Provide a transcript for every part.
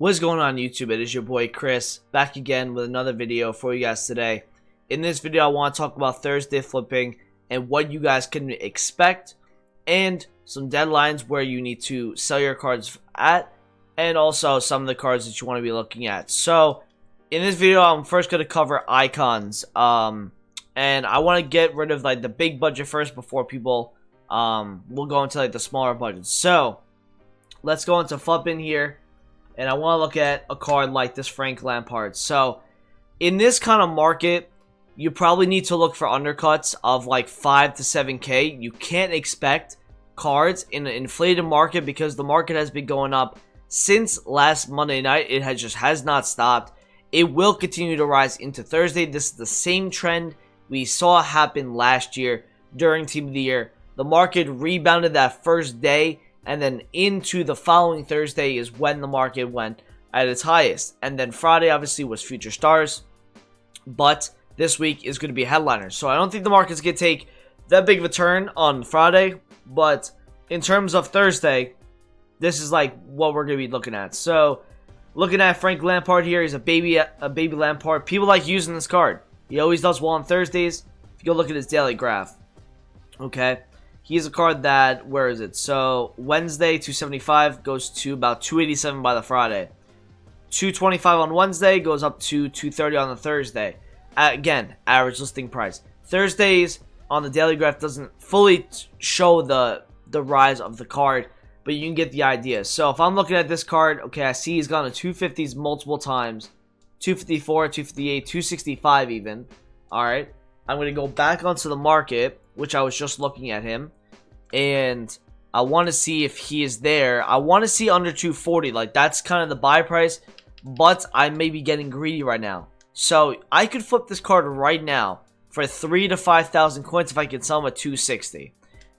What's going on YouTube? It is your boy Chris, back again with another video for you guys today. In this video I want to talk about Thursday flipping and what you guys can expect, and some deadlines where you need to sell your cards at, and also some of the cards that you want to be looking at. So in this video I'm first going to cover icons, and I want to get rid of like the big budget first before people will go into like the smaller budgets. So let's go into flipping here. And I want to look at a card like this Frank Lampard. So, in this kind of market, you probably need to look for undercuts of like 5 to 7K. You can't expect cards in an inflated market because the market has been going up since last Monday night. It has not stopped. It will continue to rise into Thursday. This is the same trend we saw happen last year during Team of the Year. The market rebounded that first day, and then into the following Thursday is when the market went at its highest. And then Friday obviously was Future Stars. But this week is going to be headliners. So I don't think the market's going to take that big of a turn on Friday. But in terms of Thursday, this is like what we're going to be looking at. So looking at Frank Lampard here, he's a baby Lampard. People like using this card. He always does well on Thursdays. If you go look at his daily graph. Okay. He's a card that, where is it? So, Wednesday, 275, goes to about 287 by the Friday. 225 on Wednesday, goes up to 230 on the Thursday. Again, average listing price. Thursdays on the daily graph doesn't fully show the rise of the card, but you can get the idea. So, if I'm looking at this card, okay, I see he's gone to 250s multiple times. 254, 258, 265 even. Alright, I'm going to go back onto the market, which I was just looking at him, and I want to see if he is there. I want to see under 240, like that's kind of the buy price, but I may be getting greedy right now. So I could flip this card right now for 3,000 to 5,000 coins if I can sell him at 260.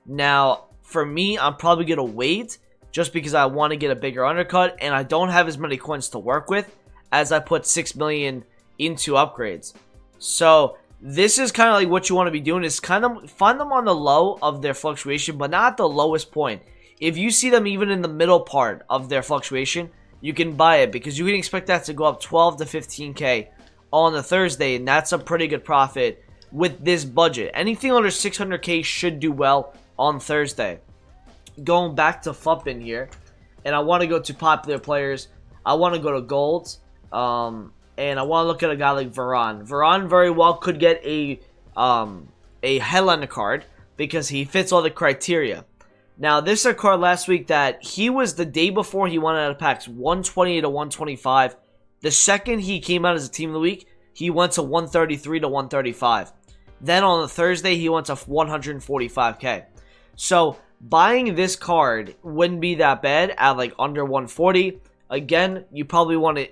Now, for me, I'm probably going to wait just because I want to get a bigger undercut, and I don't have as many coins to work with as I put 6 million into upgrades. So this is kind of like what you want to be doing, is kind of find them on the low of their fluctuation, but not at the lowest point. If you see them even in the middle part of their fluctuation, you can buy it because you can expect that to go up 12 to 15K on the Thursday, and that's a pretty good profit with this budget. Anything under 600K should do well on Thursday. Going back to flipping here, and I want to go to popular players. I want to go to golds. And I want to look at a guy like Varane. Varane very well could get a headliner card because he fits all the criteria. Now, this is a card last week that he was the day before he went out of packs, 128 to 125. The second he came out as a team of the week, he went to 133 to 135. Then on the Thursday, he went to 145K. So buying this card wouldn't be that bad at like under 140. Again, you probably want to.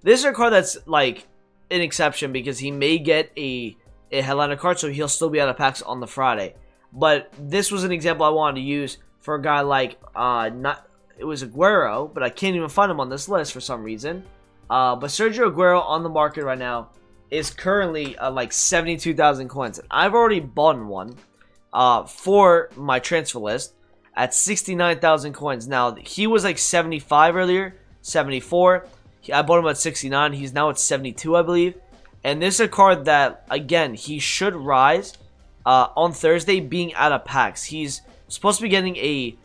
This is a card that's like an exception because he may get a headliner card, so he'll still be out of packs on the Friday. But this was an example I wanted to use for a guy like it was Aguero, but I can't even find him on this list for some reason. But Sergio Aguero on the market right now is currently like 72,000 coins. I've already bought one for my transfer list at 69,000 coins. Now he was like 75 earlier, 74. I bought him at 69. He's now at 72, I believe. And this is a card that, again, he should rise on Thursday being out of packs. He's supposed to be getting a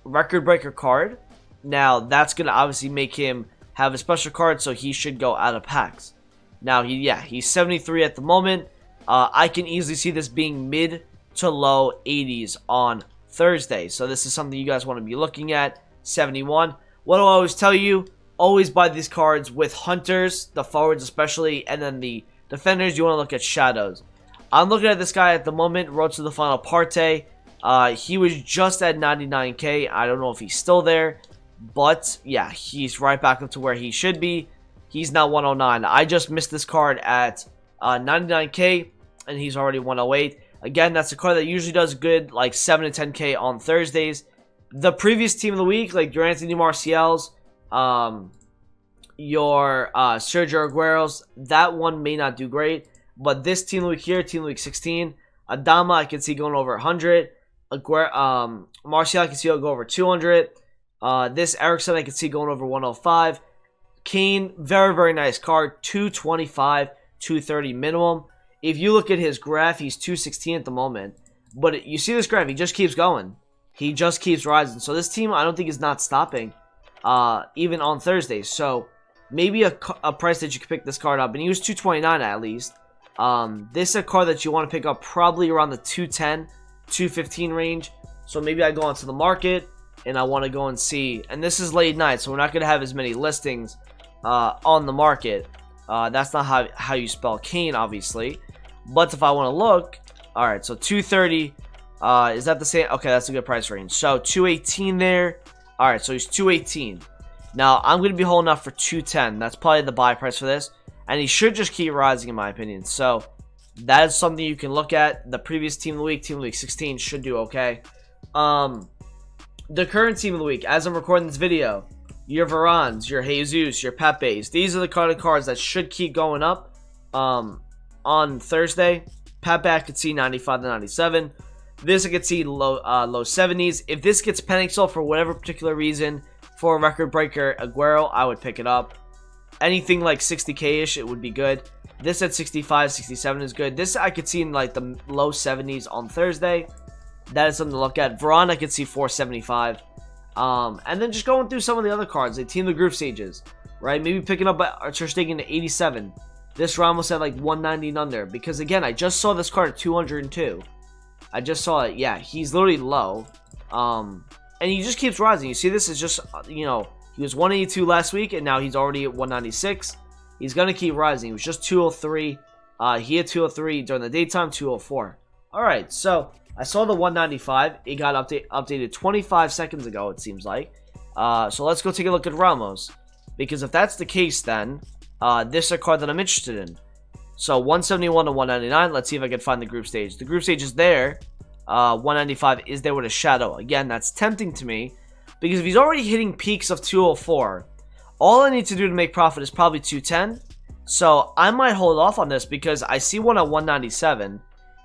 record breaker card. Now, that's going to obviously make him have a special card, so he should go out of packs. Now, he's 73 at the moment. I can easily see this being mid to low 80s on Thursday. So this is something you guys want to be looking at. 71. What do I always tell you? Always buy these cards with hunters, the forwards especially, and then the defenders, you want to look at shadows. I'm looking at this guy at the moment, road to the final Partey. He was just at 99K. I don't know if he's still there, but yeah, he's right back up to where he should be. He's now 109. I just missed this card at 99K, and he's already 108. Again, that's a card that usually does good, like 7 to 10K on Thursdays. The previous team of the week, like your Anthony Martial's, your Sergio Aguero's, that one may not do great, but this team of the week here, team of the week 16, Adama I can see going over 100, Martial I can see go over 200, this Ericsson I can see going over 105, Kane, very, very nice card. 225, 230 minimum. If you look at his graph, he's 216 at the moment. But you see this graph, he just keeps going. He just keeps rising. So this team, I don't think, is not stopping, even on Thursdays. So maybe a price that you could pick this card up. And he was 229 at least. This is a card that you want to pick up probably around the 210, 215 range. So maybe I go onto the market and I want to go and see. And this is late night, so we're not going to have as many listings on the market. That's not how you spell Kane, obviously. But if I want to look, all right, so 230, is that the same? Okay, that's a good price range. So 218 there. All right, so he's 218. Now, I'm going to be holding up for 210. That's probably the buy price for this. And he should just keep rising, in my opinion. So that is something you can look at. The previous Team of the Week 16, should do okay. The current Team of the Week, as I'm recording this video, your Varans, your Jesus, your Pepes. These are the kind of cards that should keep going up on Thursday. Pepe, I could see 95 to 97. This I could see low 70s. If this gets panic sold for whatever particular reason for a record breaker Aguero, I would pick it up. Anything like 60k-ish, it would be good. This at 65, 67 is good. This I could see in like the low 70s on Thursday. That is something to look at. Varane, I could see 475. And then just going through some of the other cards, like Team of the Group Stages, right? Maybe picking up Ter Stegen to 87. This Ramos at like 190 and under. Because again, I just saw this card at 202. I just saw it. Yeah, he's literally low. And he just keeps rising. You see, this is just, you know, he was 182 last week, and now he's already at 196. He's going to keep rising. He was just 203. He had 203 during the daytime, 204. All right, so I saw the 195. It got updated 25 seconds ago, it seems like. So let's go take a look at Ramos. Because if that's the case, then this is a card that I'm interested in. So 171 to 199. Let's see if I can find the group stage. The group stage is there. 195 is there with a shadow. Again, that's tempting to me. Because if he's already hitting peaks of 204, all I need to do to make profit is probably 210. So I might hold off on this because I see one at 197.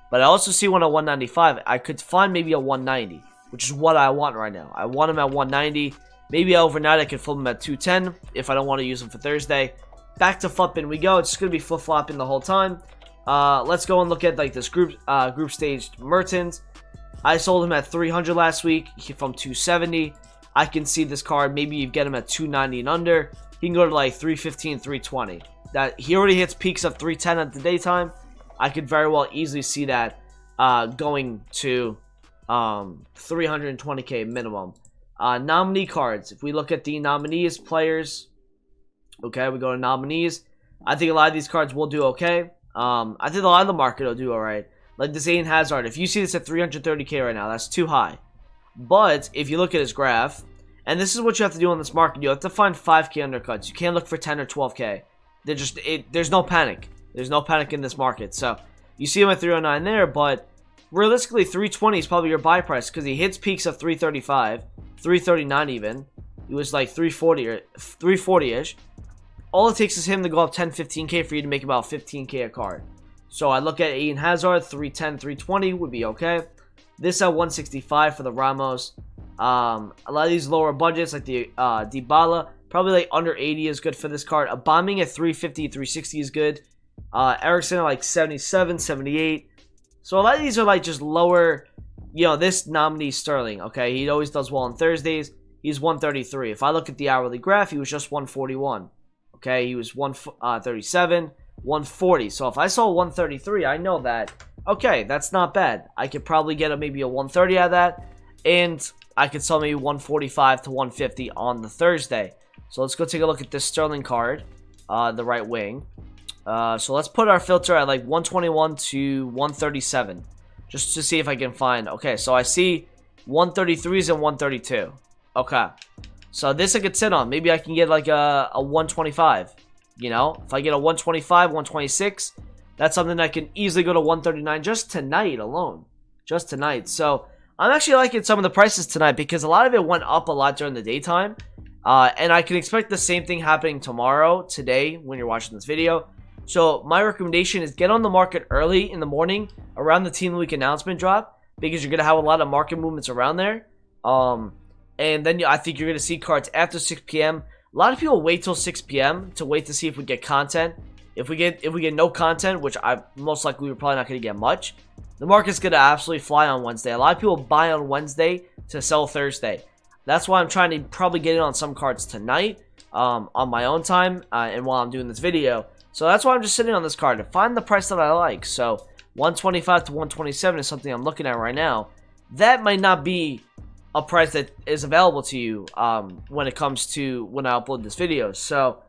But I also see one at 195. I could find maybe a 190, which is what I want right now. I want him at 190. Maybe overnight I could flip him at 210 if I don't want to use him for Thursday. Back to flipping we go. It's just going to be flip-flopping the whole time. Let's go and look at like this group stage Mertens. I sold him at 300 last week from 270. I can see this card. Maybe you get him at 290 and under. He can go to like 315, 320. That he already hits peaks of 310 at the daytime. I could very well easily see that going to 320k minimum. Nominee cards. If we look at the nominees players, okay, we go to nominees. I think a lot of these cards will do okay. I think a lot of the market will do alright. Like this Eden Hazard. If you see this at 330k right now, that's too high. But if you look at his graph, and this is what you have to do on this market, you have to find 5k undercuts. You can't look for 10 or 12k. There's no panic. There's no panic in this market. So you see him at 309 there, but realistically 320 is probably your buy price because he hits peaks of 335, 339 even. He was like 340 or 340-ish. All it takes is him to go up 10, 15k for you to make about 15k a card. So I look at Eden Hazard, 310, 320 would be okay. This at 165 for the Ramos. A lot of these lower budgets like the Dybala, probably like under 80 is good for this card. A bombing at 350, 360 is good. Ericsson at like 77, 78. So a lot of these are like just lower, you know, this nominee Sterling, okay? He always does well on Thursdays. He's 133. If I look at the hourly graph, he was just 141. Okay, he was 137, 140. So if I saw 133, I know that, okay, that's not bad. I could probably get maybe a 130 out of that. And I could sell maybe 145 to 150 on the Thursday. So let's go take a look at this Sterling card, the right wing. So let's put our filter at like 121 to 137. Just to see if I can find. Okay, so I see 133s and 132. Okay. So this I could sit on. Maybe I can get like a 125. You know, if I get a 125, 126, that's something I can easily go to 139 just tonight alone. Just tonight. So I'm actually liking some of the prices tonight because a lot of it went up a lot during the daytime. And I can expect the same thing happening tomorrow, today, when you're watching this video. So my recommendation is get on the market early in the morning around the Team of the Week announcement drop because you're going to have a lot of market movements around there. And then I think you're going to see cards after 6 p.m. A lot of people wait till 6 p.m. to wait to see if we get content. If we get no content, which I most likely we're probably not going to get much, the market's going to absolutely fly on Wednesday. A lot of people buy on Wednesday to sell Thursday. That's why I'm trying to probably get in on some cards tonight on my own time and while I'm doing this video. So that's why I'm just sitting on this card to find the price that I like. So 125 to 127 is something I'm looking at right now. That might not be a price that is available to you when it comes to when I upload this video. So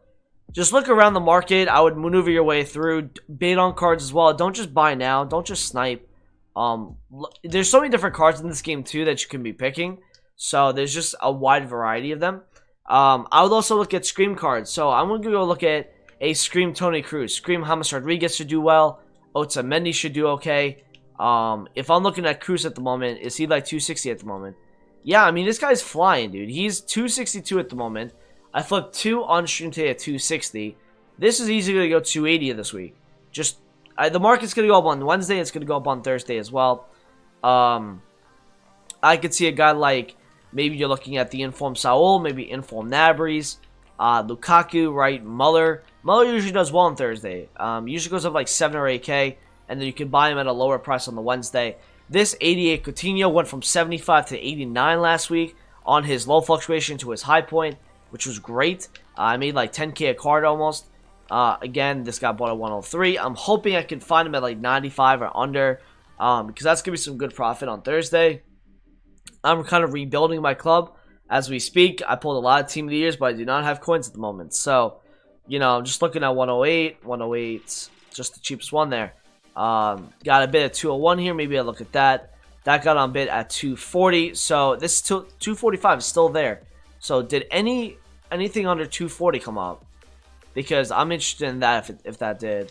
just look around the market. I would maneuver your way through, bid on cards as well. Don't just buy now. Don't just snipe. There's so many different cards in this game too that you can be picking. So there's just a wide variety of them. I would also look at Scream cards. So I'm going to go look at a Scream Tony Cruz. Scream James Rodriguez should do well. Otamendi should do okay. If I'm looking at Cruz at the moment, is he like 260 at the moment? Yeah, I mean, this guy's flying, dude. He's 262 at the moment. I flipped 2 on stream today at 260. This is easily going to go 280 this week. Just, the market's going to go up on Wednesday. It's going to go up on Thursday as well. I could see a guy like, maybe you're looking at the informed Saul, maybe informed Nabries, Lukaku, right, Muller. Muller usually does well on Thursday. Usually goes up like 7 or 8K, and then you can buy him at a lower price on the Wednesday. This 88 Coutinho went from 75 to 89 last week on his low fluctuation to his high point, which was great. I made like 10K a card almost. Again, this got bought at 103. I'm hoping I can find him at like 95 or under, because that's going to be some good profit on Thursday. I'm kind of rebuilding my club as we speak. I pulled a lot of Team of the Years, but I do not have coins at the moment. So, you know, I'm just looking at 108. 108's just the cheapest one there. Got a bid at 201 here. Maybe I'll look at that. That got on bid at 240. So this 245 is still there. So did anything under 240 come up? Because I'm interested in that if that did.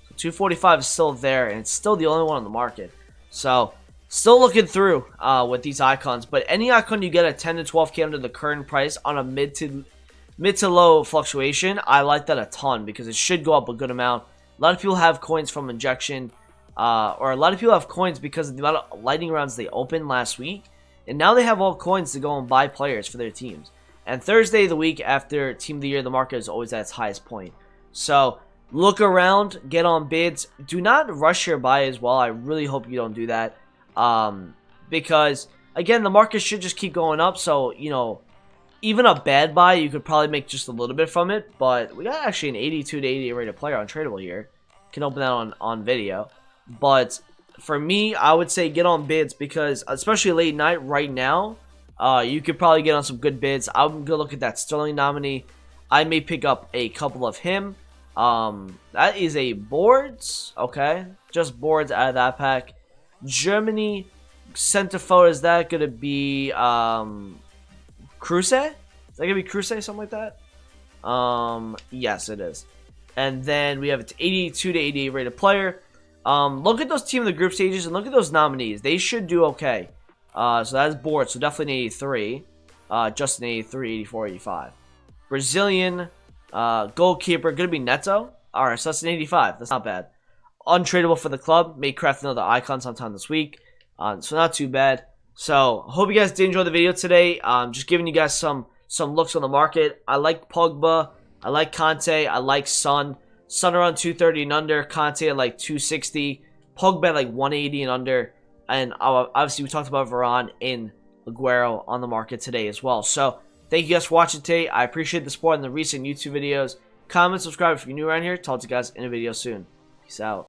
So 245 is still there, and it's still the only one on the market. So still looking through with these icons. But any icon you get at 10 to 12K under the current price on a mid to low fluctuation, I like that a ton because it should go up a good amount. A lot of people have coins from injection, or a lot of people have coins because of the amount of lightning rounds they opened last week. And now they have all coins to go and buy players for their teams. And Thursday, the week after Team of the Year, the market is always at its highest point. So look around, get on bids. Do not rush your buy as well. I really hope you don't do that. Because, again, the market should just keep going up. So, you know, even a bad buy, you could probably make just a little bit from it. But we got actually an 82 to 88 rated player on Tradable here. Can open that on video. But for me, I would say get on bids because, especially late night right now, you could probably get on some good bids. I'm going to look at that Sterling nominee. I may pick up a couple of him. That is a boards. Okay. Just boards out of that pack. Germany center forward, is that going to be Kruse? Is that going to be Kruse, something like that? Yes, it is. And then we have an 82 to 88 rated player. Look at those team of the group stages and look at those nominees. They should do okay. So that's board. So definitely an 83. Just an 83, 84, 85. Brazilian goalkeeper. Going to be Neto. Alright, so that's an 85. That's not bad. Untradeable for the club. May craft another icon sometime this week. So not too bad. So hope you guys did enjoy the video today. Just giving you guys some looks on the market. I like Pogba. I like Conte. I like Son. Son around 230 and under. Conte at like 260. Pogba at like 180 and under. And obviously we talked about Varane and Aguero on the market today as well. So thank you guys for watching today. I appreciate the support in the recent YouTube videos. Comment, subscribe if you're new around here. Talk to you guys in a video soon. Peace out.